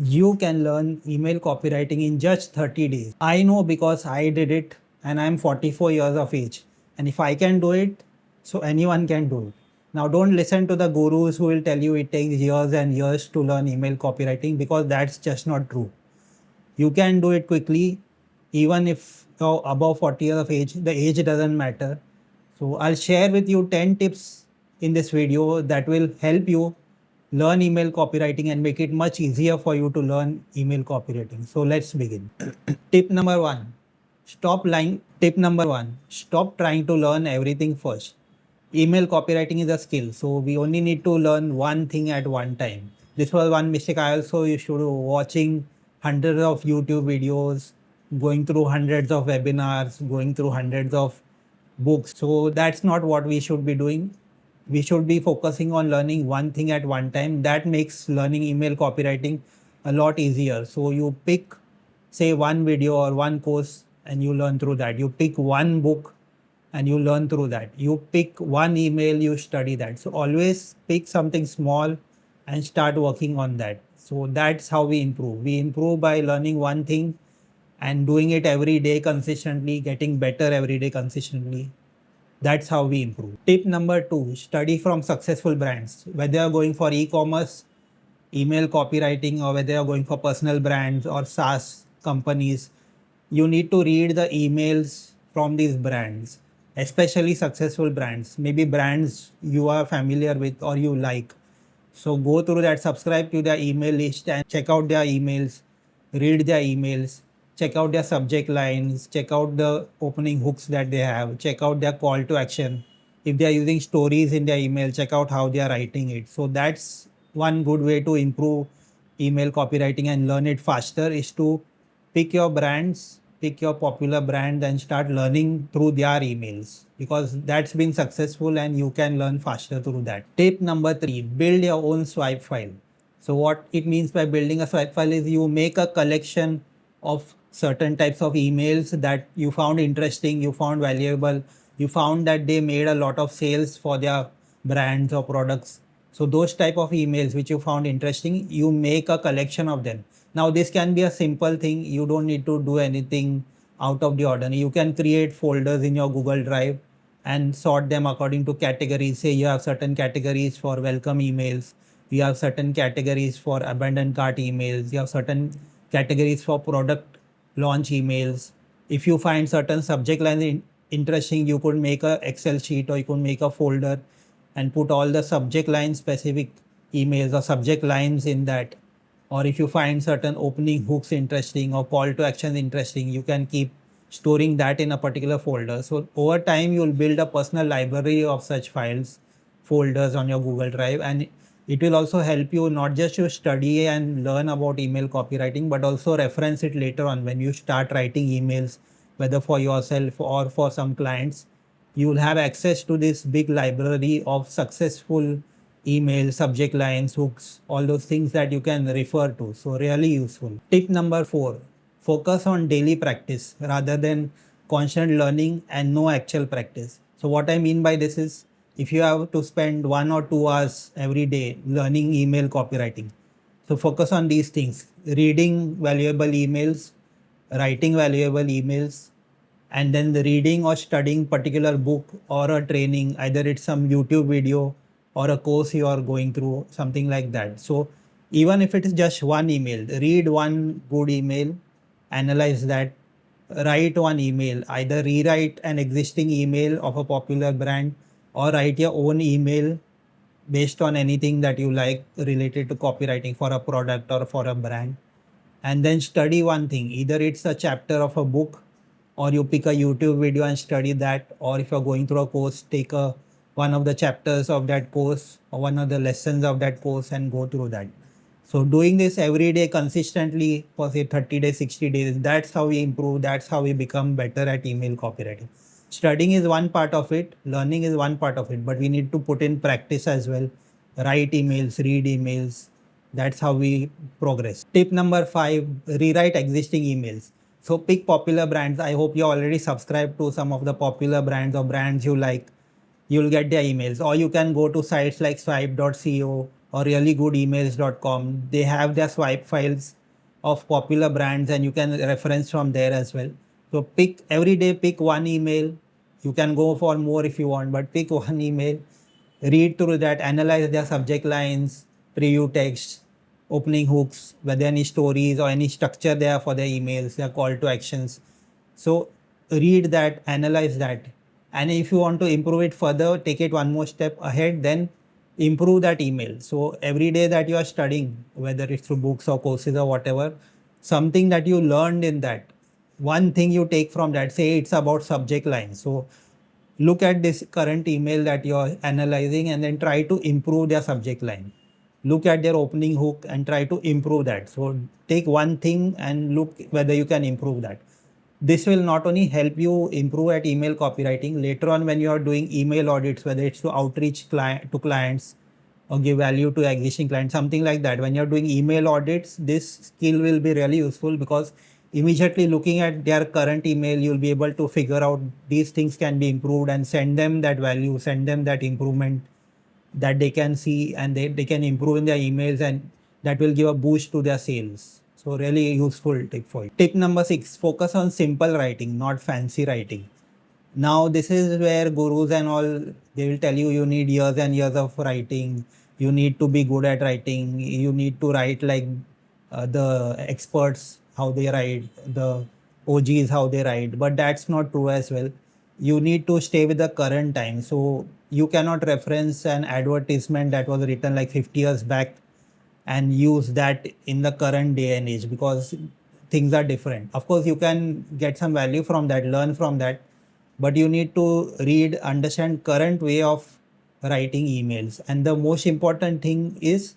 You can learn email copywriting in just 30 days. I know because I did it and I'm 44 years of age. And if I can do it, so anyone can do it. Now, don't listen to the gurus who will tell you it takes years and years to learn email copywriting, because that's just not true. You can do it quickly, even if you're above 40 years of age. The age doesn't matter. So I'll share with you 10 tips in this video that will help you learn email copywriting and make it much easier for you to learn email copywriting. So let's begin. Tip number one, stop lying. Tip number one, stop trying to learn everything first. Email copywriting is a skill, so we only need to learn one thing at one time. This was one mistake I also used to do, watching hundreds of YouTube videos, going through hundreds of webinars, going through hundreds of books. So that's not what we should be doing. We should be focusing on learning one thing at one time. That makes learning email copywriting a lot easier. So you pick, say, one video or one course and you learn through that. You pick one book and you learn through that. You pick one email, you study that. So always pick something small and start working on that. So that's how we improve. We improve by learning one thing and doing it every day consistently, getting better every day consistently. That's how we improve. Tip number two, study from successful brands. Whether you're going for e-commerce, email copywriting, or whether you're going for personal brands or SaaS companies, you need to read the emails from these brands, especially successful brands, maybe brands you are familiar with or you like. So go through that, subscribe to their email list and check out their emails, read their emails, check out their subject lines, check out the opening hooks that they have, check out their call to action. If they are using stories in their email, check out how they are writing it. So that's one good way to improve email copywriting and learn it faster, is to pick your brands, pick your popular brand and start learning through their emails, because that's been successful and you can learn faster through that. Tip number three, build your own swipe file. So what it means by building a swipe file is you make a collection of certain types of emails that you found interesting, you found valuable, you found that they made a lot of sales for their brands or products. So those type of emails which you found interesting, you make a collection of them. Now this can be a simple thing. You don't need to do anything out of the ordinary. You can create folders in your Google Drive and sort them according to categories. Say you have certain categories for welcome emails, you have certain categories for abandoned cart emails, you have certain categories for product launch emails. If you find certain subject lines interesting, you could make a Excel sheet or you could make a folder and put all the subject line specific emails or subject lines in that. Or if you find certain opening hooks interesting or call to action interesting, you can keep storing that in a particular folder. So over time, you'll build a personal library of such files, folders on your Google Drive, and it will also help you not just to study and learn about email copywriting, but also reference it later on when you start writing emails, whether for yourself or for some clients. You will have access to this big library of successful email, subject lines, hooks, all those things that you can refer to. So really useful. Tip number four, focus on daily practice rather than constant learning and no actual practice. So what I mean by this is, if you have to spend 1 or 2 hours every day learning email copywriting, so focus on these things: reading valuable emails, writing valuable emails, and then the reading or studying particular book or a training, either it's some YouTube video or a course you are going through, something like that. So even if it is just one email, read one good email, analyze that, write one email, either rewrite an existing email of a popular brand or write your own email based on anything that you like related to copywriting for a product or for a brand. And then study one thing, either it's a chapter of a book or you pick a YouTube video and study that, or if you're going through a course, take one of the chapters of that course or one of the lessons of that course and go through that. So doing this every day consistently for say 30 days, 60 days, that's how we improve, that's how we become better at email copywriting. Studying is one part of it, learning is one part of it, but we need to put in practice as well. Write emails, read emails. That's how we progress. Tip number 5, rewrite existing emails. So pick popular brands. I hope you already subscribed to some of the popular brands or brands you like. You'll get their emails, or you can go to sites like swipe.co or really good emails.com. They have their swipe files of popular brands and you can reference from there as well. So pick every day, pick one email. You can go for more if you want, but pick one email, read through that, analyze their subject lines, preview text, opening hooks, whether any stories or any structure there for their emails, their call to actions. So read that, analyze that. And if you want to improve it further, take it one more step ahead, then improve that email. So every day that you are studying, whether it's through books or courses or whatever, something that you learned in that, one thing you take from that, say it's about subject line. So look at this current email that you're analyzing and then try to improve their subject line. Look at their opening hook and try to improve that. So take one thing and look whether you can improve that. This will not only help you improve at email copywriting, later on when you are doing email audits, whether it's to outreach to clients or give value to existing clients, something like that. When you're doing email audits, this skill will be really useful because immediately looking at their current email, you'll be able to figure out these things can be improved and send them that value, send them that improvement that they can see, and they can improve in their emails, and that will give a boost to their sales. So really useful tip for you. Tip number 6, focus on simple writing, not fancy writing. Now this is where gurus and all, they will tell you need years and years of writing, you need to be good at writing, you need to write like the experts how they write, the OGs how they write, but that's not true as well. You need to stay with the current time. So you cannot reference an advertisement that was written like 50 years back and use that in the current day and age, because things are different. Of course you can get some value from that, learn from that, but you need to read, understand current way of writing emails. And the most important thing is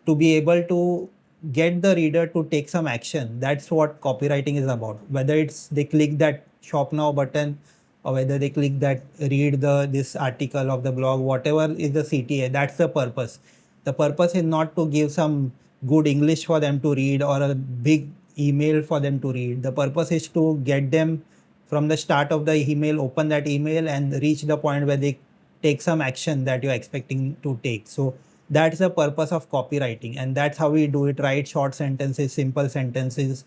to be able to get the reader to take some action. That's what copywriting is about. Whether it's they click that shop now button, or whether they click that read this article of the blog, whatever is the CTA, that's the purpose. The purpose is not to give some good English for them to read or a big email for them to read. The purpose is to get them from the start of the email, open that email and reach the point where they take some action that you're expecting to take. So that's the purpose of copywriting, and that's how we do it. Write short sentences, simple sentences,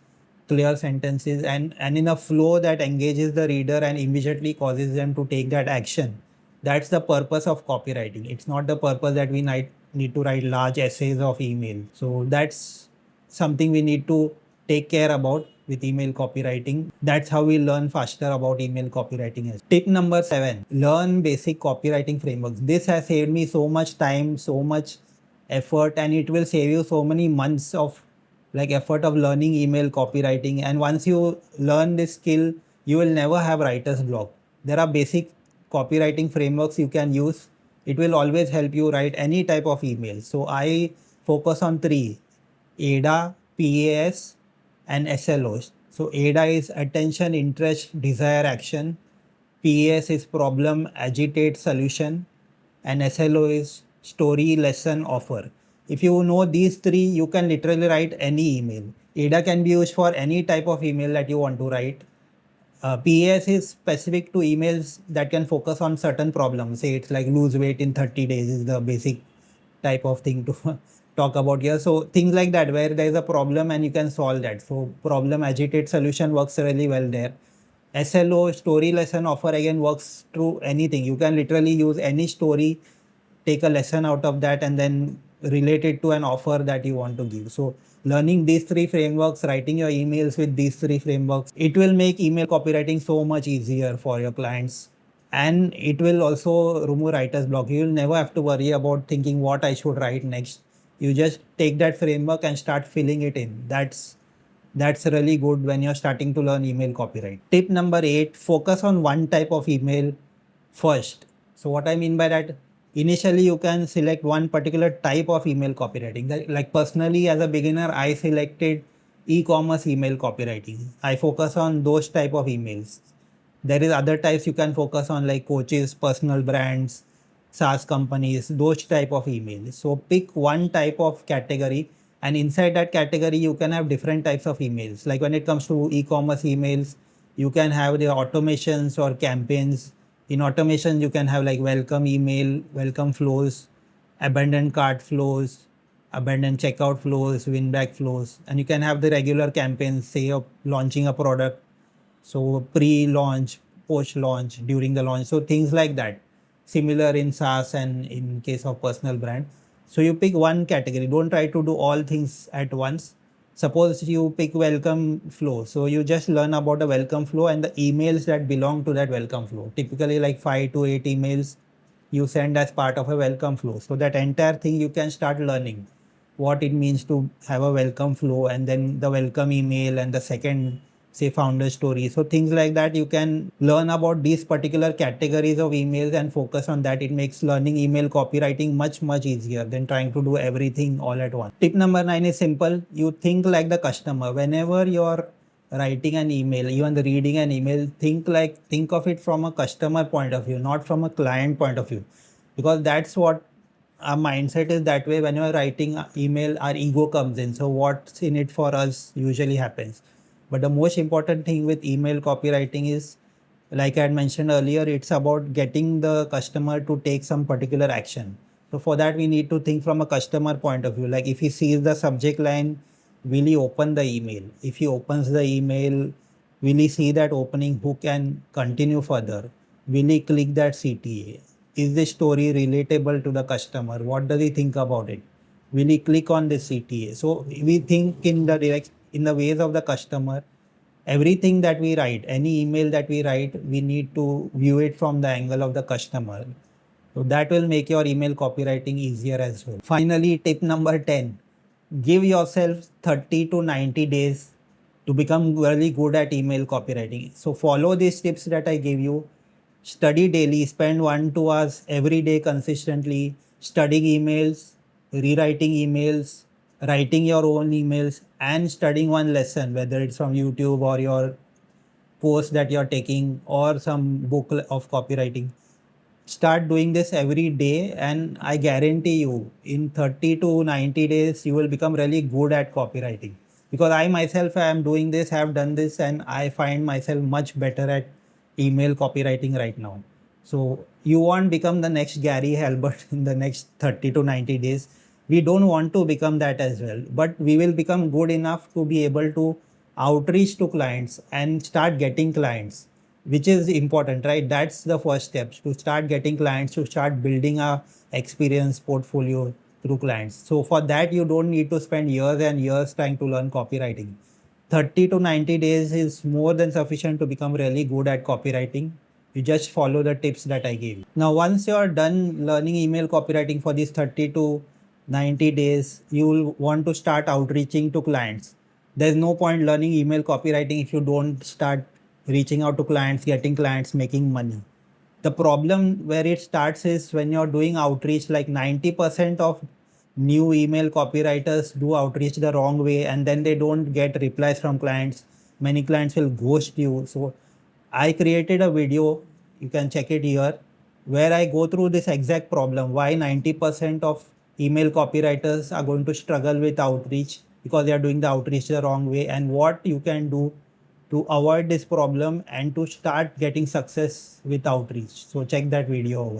clear sentences, and in a flow that engages the reader and immediately causes them to take that action. That's the purpose of copywriting. It's not the purpose that we need to write large essays of email. So that's something we need to take care about with email copywriting. That's how we learn faster about email copywriting. Tip number 7, learn basic copywriting frameworks. This has saved me so much time, so much effort, and it will save you so many months of effort of learning email copywriting. And once you learn this skill, you will never have writer's block. There are basic copywriting frameworks you can use. It will always help you write any type of email. So I focus on 3: ADA, PAS, and SLOs. So ADA is attention, interest, desire, action. PAS is problem, agitate, solution. And SLO is story, lesson, offer. If you know these 3, you can literally write any email. ADA can be used for any type of email that you want to write. PAS is specific to emails that can focus on certain problems. Say it's like lose weight in 30 days is the basic type of thing to talk about here. So things like that where there is a problem and you can solve that. So problem, agitate, solution works really well there. SLO, story, lesson, offer, again works through anything. You can literally use any story, take a lesson out of that and then relate it to an offer that you want to give. So learning these 3 frameworks, writing your emails with these 3 frameworks, it will make email copywriting so much easier for your clients. And it will also remove writer's block. You will never have to worry about thinking what I should write next. You just take that framework and start filling it in. That's really good when you're starting to learn email copyright. Tip number 8, focus on one type of email first. So what I mean by that, initially you can select one particular type of email copywriting. Like personally as a beginner, I selected e-commerce email copywriting. I focus on those type of emails. There is other types you can focus on, like coaches, personal brands, SaaS companies, those type of emails. So pick one type of category, and inside that category you can have different types of emails. Like when it comes to e-commerce emails, you can have the automations or campaigns. In automation you can have like welcome email, welcome flows, abandoned cart flows, abandoned checkout flows, win back flows, and you can have the regular campaigns, say of launching a product. So pre-launch, post-launch, during the launch. So things like that. Similar in SaaS and in case of personal brand. So you pick one category. Don't try to do all things at once. Suppose you pick welcome flow. So you just learn about the welcome flow and the emails that belong to that welcome flow. Typically like 5 to 8 emails you send as part of a welcome flow. So that entire thing you can start learning what it means to have a welcome flow, and then the welcome email, and the second, say, founder story. So things like that, you can learn about these particular categories of emails and focus on that. It makes learning email copywriting much easier than trying to do everything all at once. Tip number 9 is simple. You think like the customer. Whenever you're writing an email, even the reading an email, think of it from a customer point of view, not from a client point of view, because that's what our mindset is. That way, when you're writing email, our ego comes in. So what's in it for us usually happens. But the most important thing with email copywriting is, like I had mentioned earlier, it's about getting the customer to take some particular action. So for that, we need to think from a customer point of view. Like if he sees the subject line, will he open the email? If he opens the email, will he see that opening hook and continue further? Will he click that CTA? Is this story relatable to the customer? What does he think about it? Will he click on this CTA? So we think in the ways of the customer. Everything that we write, any email that we write, we need to view it from the angle of the customer. So that will make your email copywriting easier as well. Finally, tip number 10, give yourself 30 to 90 days to become really good at email copywriting. So follow these tips that I gave you. Study daily, spend 1 2 hours every day consistently studying emails, rewriting emails, writing your own emails, and studying one lesson, whether it's from YouTube or your course that you're taking or some book of copywriting. Start doing this every day, and I guarantee you in 30 to 90 days you will become really good at copywriting, because I myself am doing this, have done this, and I find myself much better at email copywriting right now. So you won't become the next Gary Halbert in the next 30 to 90 days. We don't want to become that as well, but we will become good enough to be able to outreach to clients and start getting clients, which is important, right? That's the first step, to start getting clients, to start building a experience portfolio through clients. So for that, you don't need to spend years and years trying to learn copywriting. 30 to 90 days is more than sufficient to become really good at copywriting. You just follow the tips that I gave you. Now, once you're done learning email copywriting for these 30 to 90 days, you will want to start outreaching to clients. There's no point learning email copywriting if you don't start reaching out to clients, getting clients, making money. The problem where it starts is when you're doing outreach. Like 90% of new email copywriters do outreach the wrong way, and then they don't get replies from clients. Many clients will ghost you. So I created a video, you can check it here, where I go through this exact problem, why 90% of email copywriters are going to struggle with outreach because they are doing the outreach the wrong way, and what you can do to avoid this problem and to start getting success with outreach. So check that video over.